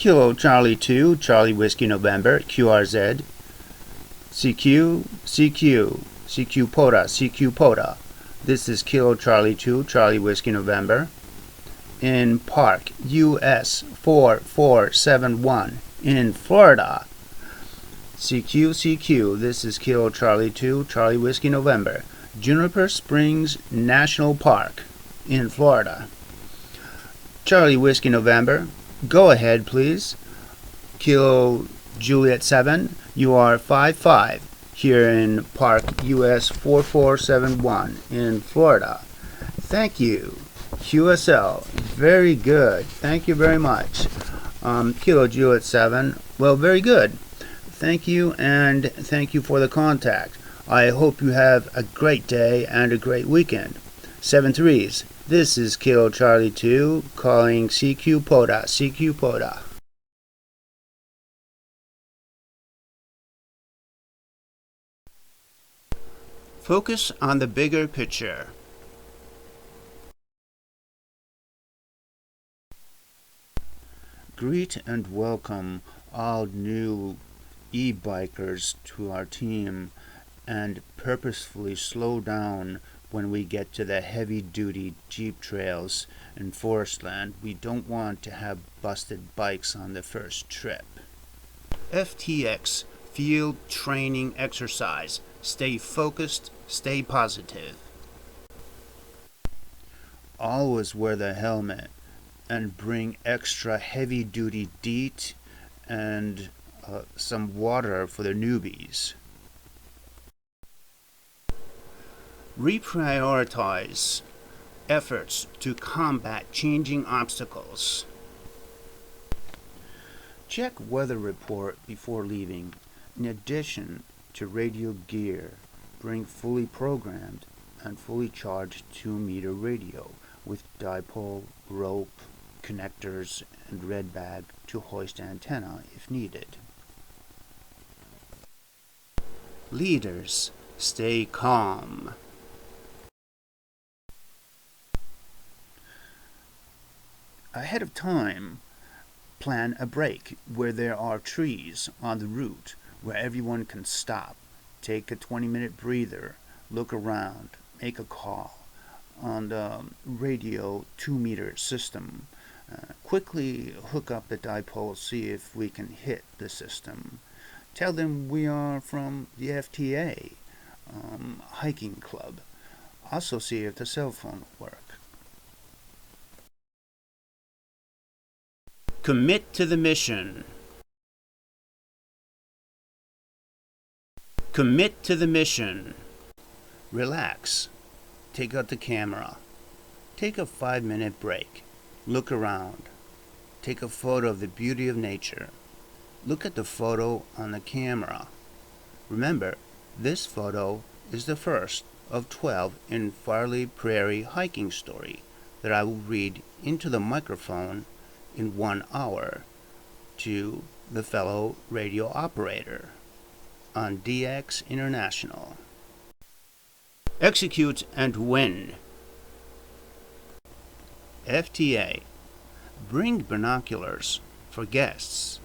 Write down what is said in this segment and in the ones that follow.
Kilo Charlie 2, Charlie Whiskey November, QRZ, CQ POTA. This is Kilo Charlie 2, Charlie Whiskey November. In Park, US 4471 in Florida. CQ, this is Kilo Charlie 2, Charlie Whiskey November. Juniper Springs National Park in Florida. Charlie Whiskey November, go ahead please. Kilo Juliet 7, you are 55 here in Park US 4471 in Florida. Thank you. QSL, very good. Thank you very much. Kilo Juliet 7, well, very good. Thank you, and thank you for the contact. I hope you have a great day and a great weekend. 7 3s. This is Kilo Charlie 2 calling CQ POTA. Focus on the bigger picture. Greet and welcome all new e-bikers to our team, and purposefully slow down when we get to the heavy-duty jeep trails and forest land. We don't want to have busted bikes on the first trip. FTX, field training exercise. Stay focused, stay positive. Always wear the helmet and bring extra heavy-duty DEET and some water for the newbies. Reprioritize efforts to combat changing obstacles. Check weather report before leaving. In addition to radio gear, bring fully programmed and fully charged 2-meter radio with dipole, rope, connectors, and red bag to hoist antenna if needed. Leaders, stay calm. Ahead of time, plan a break where there are trees on the route where everyone can stop. Take a 20-minute breather, look around, make a call on the radio 2-meter system. Quickly hook up the dipole, see if we can hit the system. Tell them we are from the FTA hiking club. Also see if the cell phone will work. Commit to the mission. Commit to the mission. Relax. Take out the camera. Take a 5-minute break. Look around. Take a photo of the beauty of nature. Look at the photo on the camera. Remember, this photo is the first of 12 in Farley Prairie hiking story that I will read into the microphone in 1 hour to the fellow radio operator on DX International. Execute and win. FTA. Bring binoculars for guests.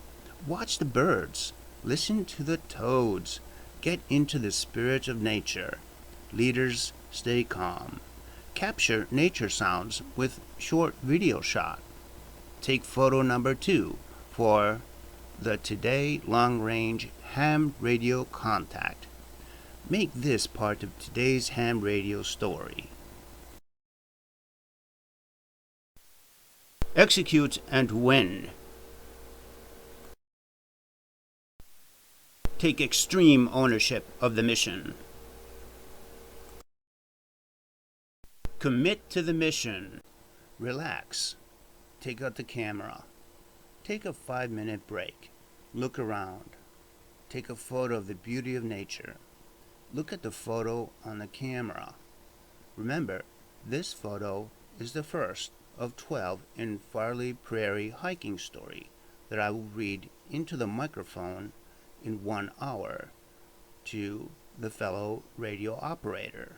Watch the birds. Listen to the toads. Get into the spirit of nature. Leaders, stay calm. Capture nature sounds with short video shot. Take photo number 2 for the Today Long Range Ham Radio Contact. Make this part of today's ham radio story. Execute and win. Take extreme ownership of the mission. Commit to the mission. Relax. Take out the camera. Take a 5-minute break. Look around. Take a photo of the beauty of nature. Look at the photo on the camera. Remember, this photo is the first of 12 in Farley Prairie hiking story that I will read into the microphone in 1 hour to the fellow radio operator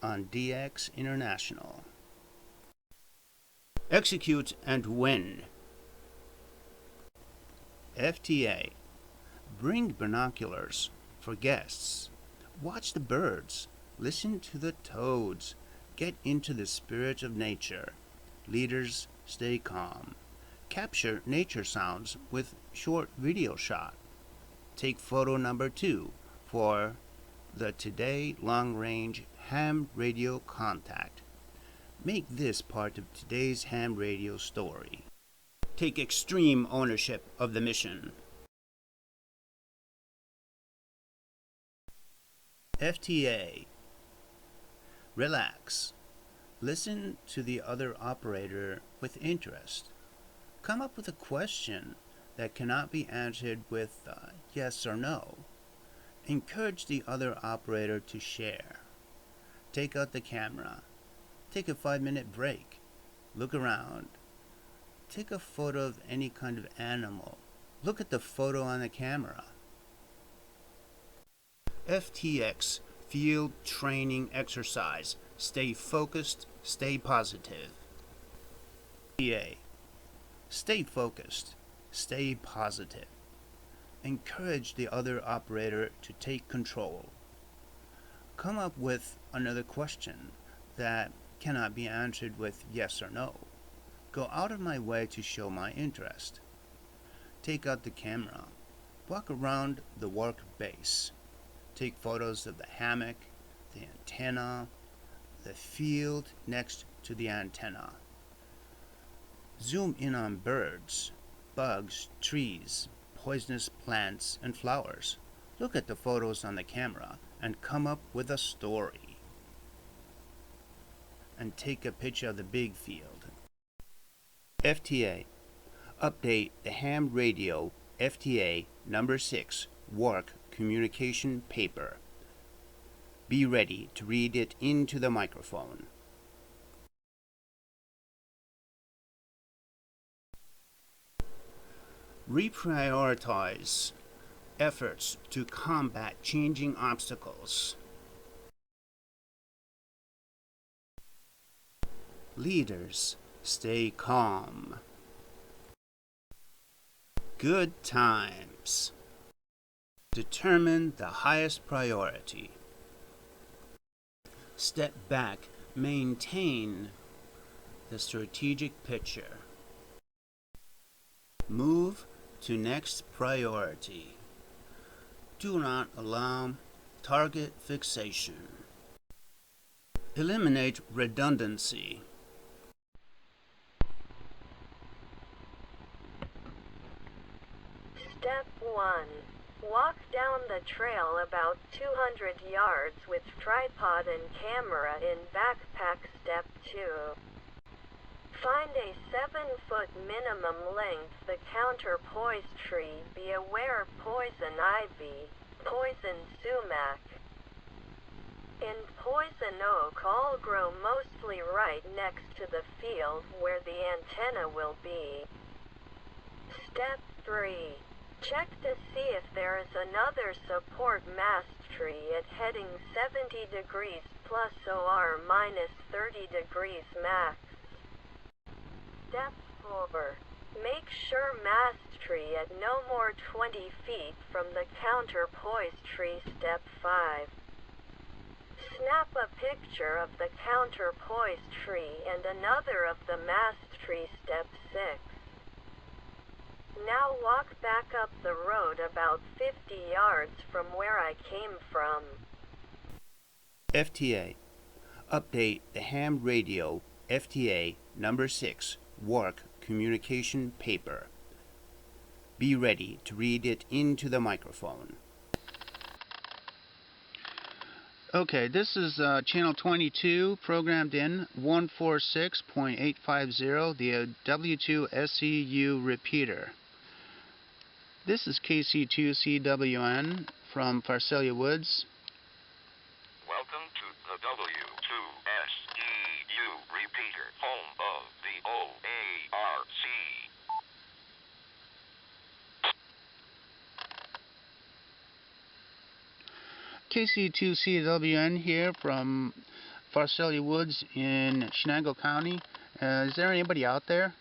on DX International. Execute and win. FTA. Bring binoculars for guests. Watch the birds. Listen to the toads. Get into the spirit of nature. Leaders, stay calm. Capture nature sounds with short video shot. Take photo number 2 for the Today Long Range Ham Radio Contact. Make this part of today's ham radio story. Take extreme ownership of the mission. FTA. Relax. Listen to the other operator with interest. Come up with a question that cannot be answered with yes or no. Encourage the other operator to share. Take out the camera. Take a 5-minute break. Look around. Take a photo of any kind of animal. Look at the photo on the camera. FTX, Field Training Exercise. Stay focused, stay positive. FTA. Stay focused, stay positive. Encourage the other operator to take control. Come up with another question that cannot be answered with yes or no. Go out of my way to show my interest. Take out the camera. Walk around the work base. Take photos of the hammock, the antenna, the field next to the antenna. Zoom in on birds, bugs, trees, poisonous plants, and flowers. Look at the photos on the camera and come up with a story. And take a picture of the big field. FTA. Update the ham radio FTA number 6 work communication paper. Be ready to read it into the microphone. Reprioritize efforts to combat changing obstacles. Leaders, stay calm. Good times. Determine the highest priority. Step back, maintain the strategic picture. Move to next priority. Do not allow target fixation. Eliminate redundancy. Step 1. Walk down the trail about 200 yards with tripod and camera in backpack. Step 2. Find a 7-foot minimum length the counterpoise tree. Be aware poison ivy, poison sumac, and poison oak all grow mostly right next to the field where the antenna will be. Step 3. Check to see if there is another support mast tree at heading 70 degrees plus or minus 30 degrees max. Step 4. Make sure mast tree at no more 20 feet from the counterpoise tree. Step 5. Snap a picture of the counterpoise tree and another of the mast tree. Step 6. Now walk back up the road about 50 yards from where I came from. FTA. Update the ham radio FTA number 6 work communication paper. Be ready to read it into the microphone. Okay, this is channel 22, programmed in 146.850, the W2SEU repeater. This is KC2CWN from Pharsalia Woods. Welcome to the W2SEU repeater, home of the OARC. KC2CWN here from Pharsalia Woods in Chenango County. Is there anybody out there?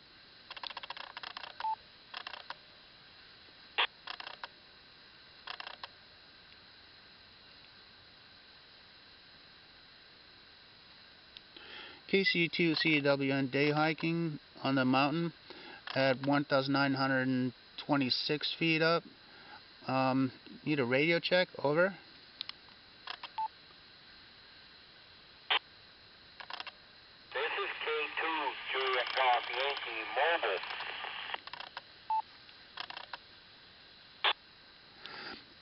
KC2CWN day hiking on the mountain at 1,926 feet up. Need a radio check, over. This is K2 Juliet Golf Yankee Mobile.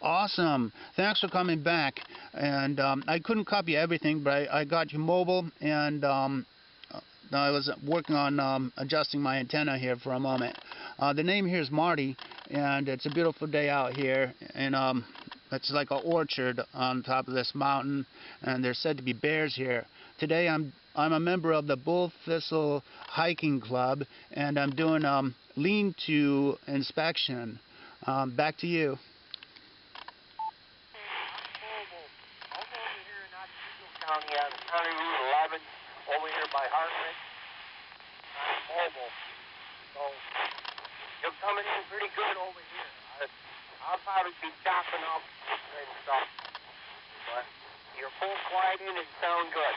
Awesome. Thanks for coming back. And I couldn't copy everything, but I got you mobile, and I was working on adjusting my antenna here for a moment. The name here is Marty, and it's a beautiful day out here, and it's like an orchard on top of this mountain, and there's said to be bears here. Today I'm a member of the Bull Thistle Hiking Club, and I'm doing lean-to inspection. Back to you. County on County Route 11 over here by Hartman. I'm mobile. So you're coming in pretty good over here. I'll probably be chopping up and stuff. But you're full quiet in and sound good.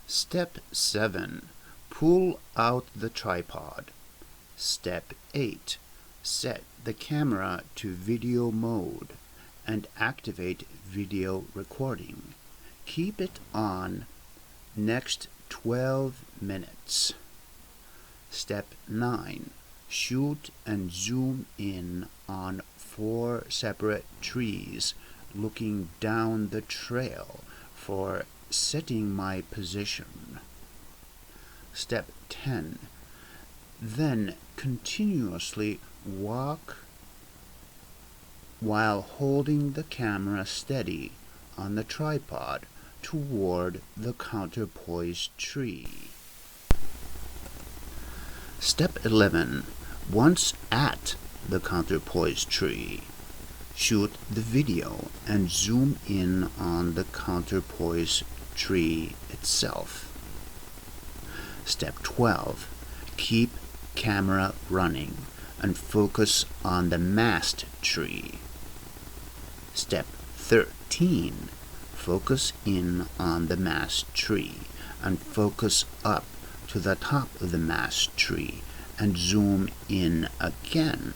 Step 7. Pull out the tripod. Step 8. Set the camera to video mode and activate video recording. Keep it on next 12 minutes. Step 9. Shoot and zoom in on 4 separate trees looking down the trail for setting my position. Step 10. Then continuously walk while holding the camera steady on the tripod toward the counterpoised tree. Step 11. Once at the counterpoised tree, shoot the video and zoom in on the counterpoised tree itself. Step 12. Keep camera running and focus on the mast tree. Step 13. Focus in on the mast tree and focus up to the top of the mast tree and zoom in again.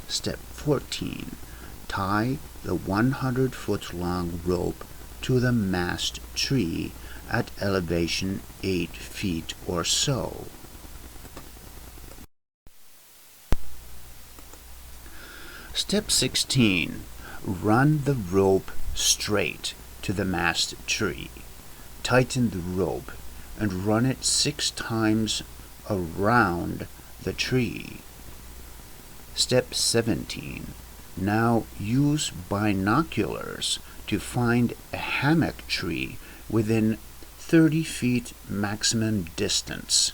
Step 14. Tie the 100-foot long rope to the mast tree at elevation 8 feet or so. Step 16. Run the rope straight to the mast tree. Tighten the rope and run it 6 times around the tree. Step 17. Now use binoculars to find a hammock tree within 30 feet maximum distance.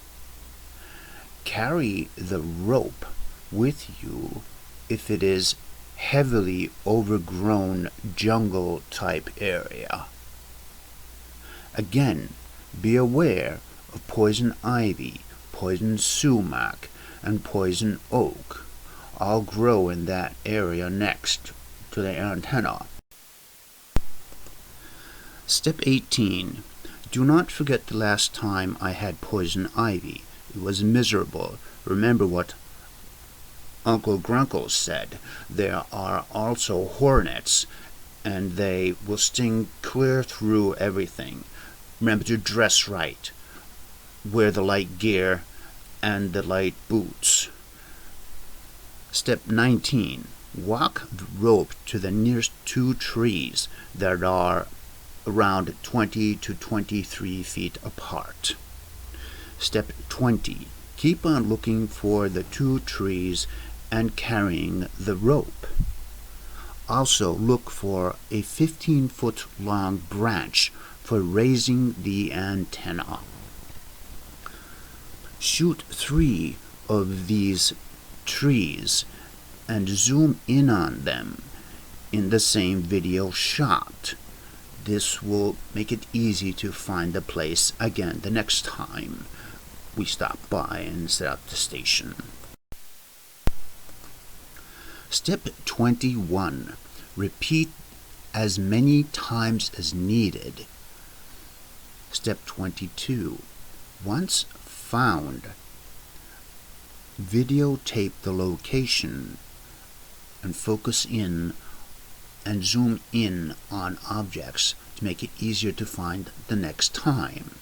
Carry the rope with you if it is heavily overgrown jungle type area. Again, be aware of poison ivy, poison sumac, and poison oak. All grow in that area next to the antenna. Step 18. Do not forget the last time I had poison ivy. It was miserable. Remember what Uncle Grunkle said. There are also hornets, and they will sting clear through everything. Remember to dress right. Wear the light gear and the light boots. Step 19. Walk the rope to the nearest 2 trees that are around 20 to 23 feet apart. Step 20. Keep on looking for the 2 trees and carrying the rope. Also look for a 15-foot long branch for raising the antenna. Shoot 3 of these trees and zoom in on them in the same video shot. This will make it easy to find the place again the next time we stop by and set up the station. Step 21. Repeat as many times as needed. Step 22. Once found, videotape the location and focus in and zoom in on objects to make it easier to find the next time.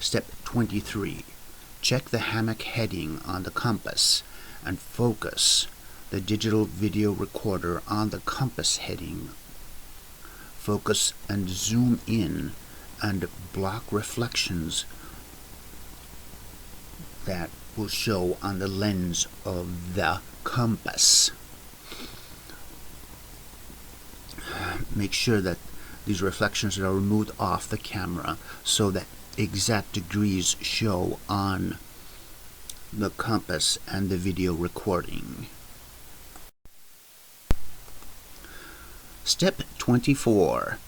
Step 23. Check the hammock heading on the compass and focus the digital video recorder on the compass heading. Focus and zoom in and block reflections that will show on the lens of the compass. Make sure that these reflections are removed off the camera so that exact degrees show on the compass and the video recording. Step 24.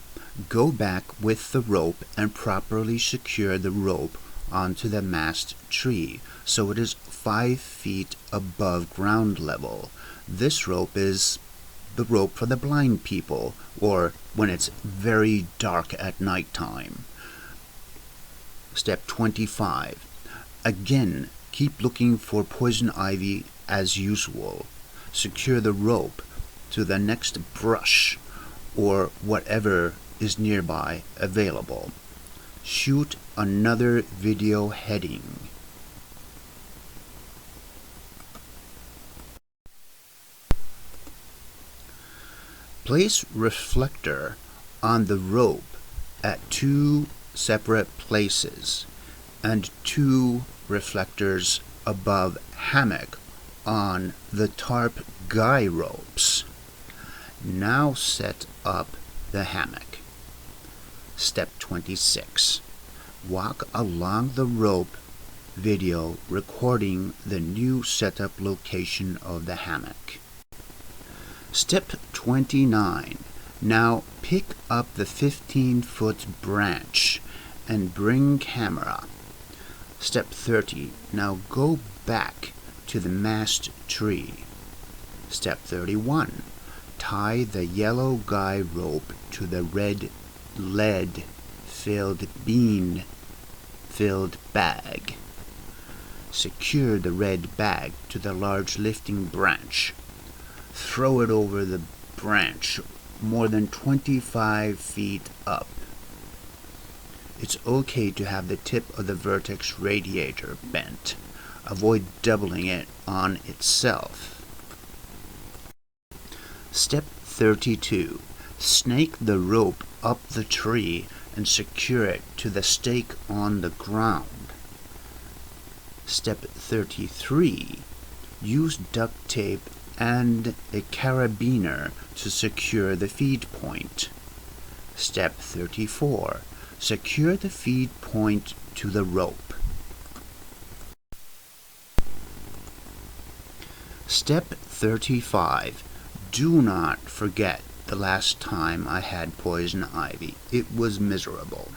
Go back with the rope and properly secure the rope onto the mast tree so it is 5 feet above ground level. This rope is the rope for the blind people, or when it's very dark at night time. Step 25. Again, keep looking for poison ivy as usual. Secure the rope to the next brush or whatever is nearby available. Shoot another video heading. Place reflector on the rope at 2 separate places and 2 reflectors above hammock on the tarp guy ropes. Now set up the hammock. Step 26. Walk along the rope video recording the new setup location of the hammock. Step 29. Now pick up the 15-foot branch and bring camera. Step 30. Now go back to the mast tree. Step 31. Tie the yellow guy rope to the red lead-filled bean-filled bag. Secure the red bag to the large lifting branch. Throw it over the branch more than 25 feet up. It's okay to have the tip of the vertex radiator bent. Avoid doubling it on itself. Step 32. Snake the rope up the tree and secure it to the stake on the ground. Step 33. Use duct tape and a carabiner to secure the feed point. Step 34. Secure the feed point to the rope. Step 35. Do not forget the last time I had poison ivy. It was miserable.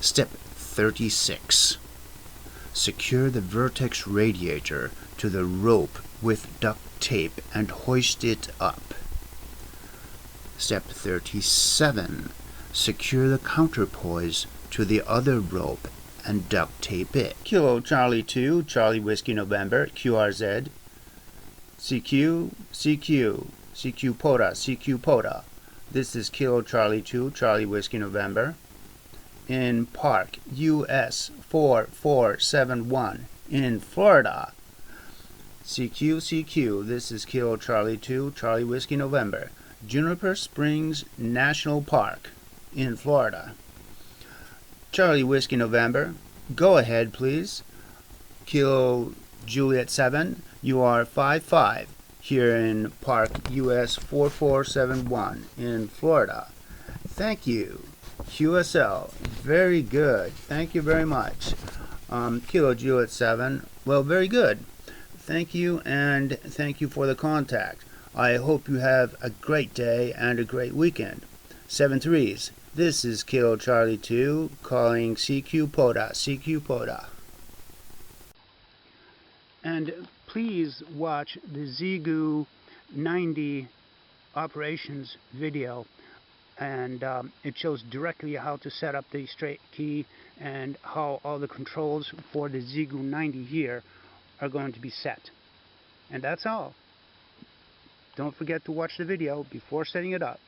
Step 36. Secure the vertex radiator to the rope with duct tape and hoist it up. Step 37. Secure the counterpoise to the other rope and duct tape it. Kilo Charlie 2, Charlie Whiskey November, QRZ. CQ, CQ, CQ POTA, CQ POTA. This is Kilo Charlie 2, Charlie Whiskey November. In Park, US 4471 in Florida. CQ, CQ, this is Kilo Charlie 2, Charlie Whiskey November. Juniper Springs National Park in Florida. Charlie Whiskey November, go ahead please. Kilo Juliet 7, you are 55 here in Park US 4471 in Florida. Thank you. QSL, very good. Thank you very much. Kilo Juliet 7, well, very good. Thank you, and thank you for the contact. I hope you have a great day and a great weekend. 7 threes. This is Kilo Charlie 2 calling CQ POTA, CQ POTA. And please watch the ZGU 90 operations video, and it shows directly how to set up the straight key and how all the controls for the ZGU 90 here are going to be set. And that's all. Don't forget to watch the video before setting it up.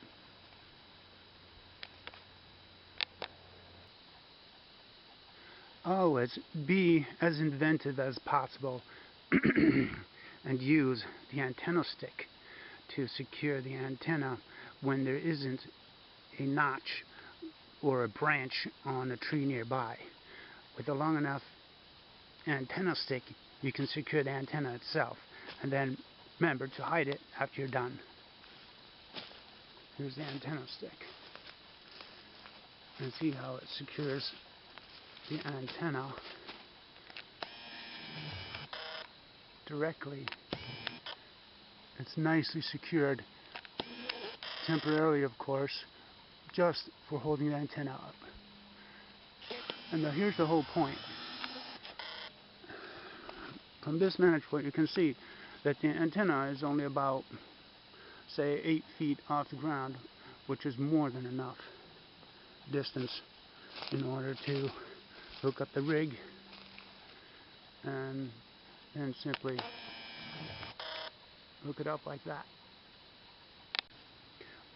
Always be as inventive as possible and use the antenna stick to secure the antenna when there isn't a notch or a branch on a tree nearby. With a long enough antenna stick, you can secure the antenna itself, and then remember to hide it after you're done. Here's the antenna stick. And see how it secures the antenna directly. It's nicely secured, temporarily of course, just for holding the antenna up. And now here's the whole point. From this vantage point you can see that the antenna is only about, say, 8 feet off the ground, which is more than enough distance in order to hook up the rig and then simply hook it up like that.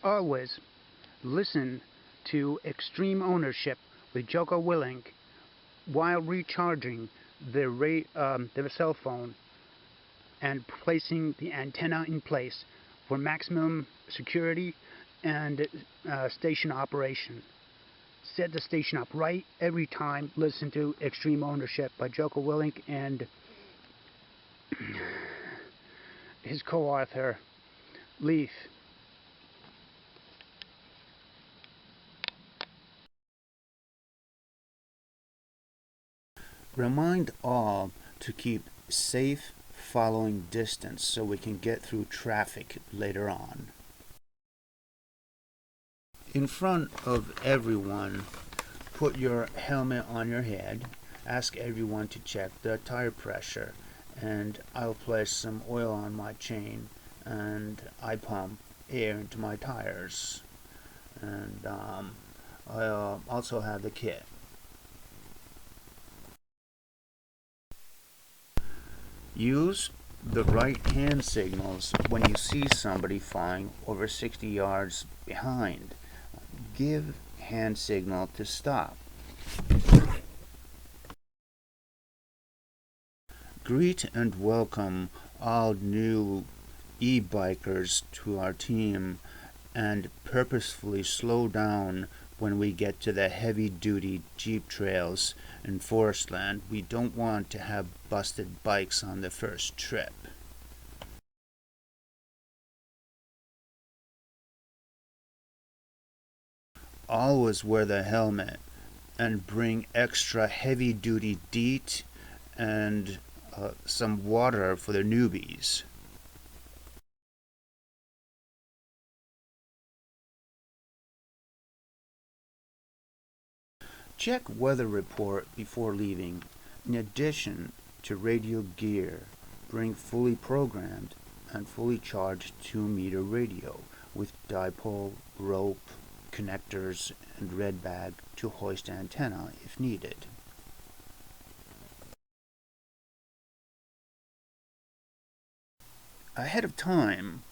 Always listen to Extreme Ownership with Joko Willink while recharging their cell phone and placing the antenna in place for maximum security and station operation. Set the station up right every time. Listen to Extreme Ownership by Joko Willink and his co-author Leaf. Remind all to keep safe following distance so we can get through traffic later on. In front of everyone, put your helmet on your head. Ask everyone to check the tire pressure, and I'll place some oil on my chain, and I pump air into my tires, and I'll also have the kit. Use the right hand signals when you see somebody flying over 60 yards behind. Give hand signal to stop. Greet and welcome all new e-bikers to our team, and purposefully slow down when we get to the heavy-duty jeep trails and forest land. We don't want to have busted bikes on the first trip. Always wear the helmet and bring extra heavy-duty DEET and some water for the newbies. Check weather report before leaving. In addition to radio gear, bring fully programmed and fully charged 2-meter radio with dipole, rope, connectors, and red bag to hoist antenna if needed. Ahead of time,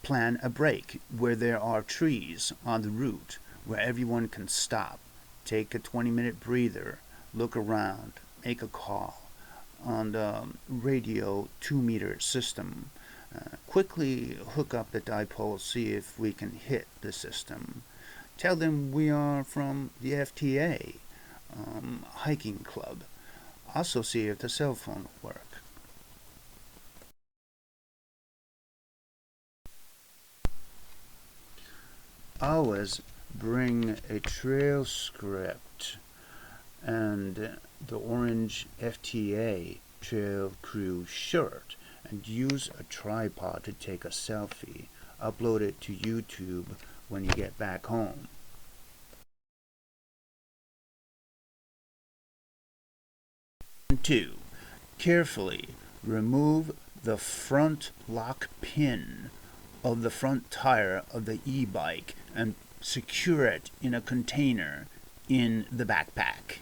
plan a break where there are trees on the route where everyone can stop. Take a 20-minute breather, look around, make a call on the radio 2-meter system. Quickly hook up the dipole, see if we can hit the system. Tell them we are from the FTA hiking club. Also see if the cell phone will work. Always bring a trail script and the orange FTA trail crew shirt, and use a tripod to take a selfie. Upload it to YouTube when you get back home. And 2. Carefully remove the front lock pin of the front tire of the e-bike and secure it in a container in the backpack.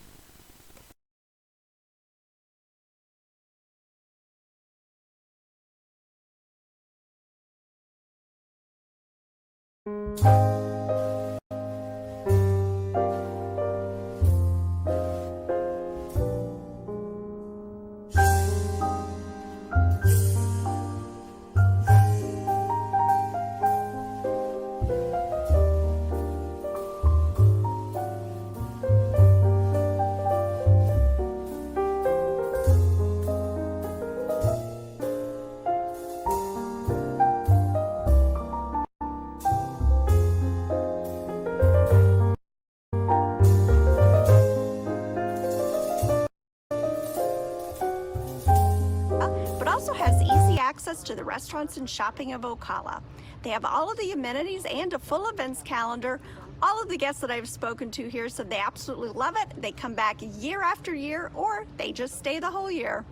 But also has easy access to the restaurants and shopping of Ocala. They have all of the amenities and a full events calendar. All of the guests that I've spoken to here said they absolutely love it. They come back year after year, or they just stay the whole year.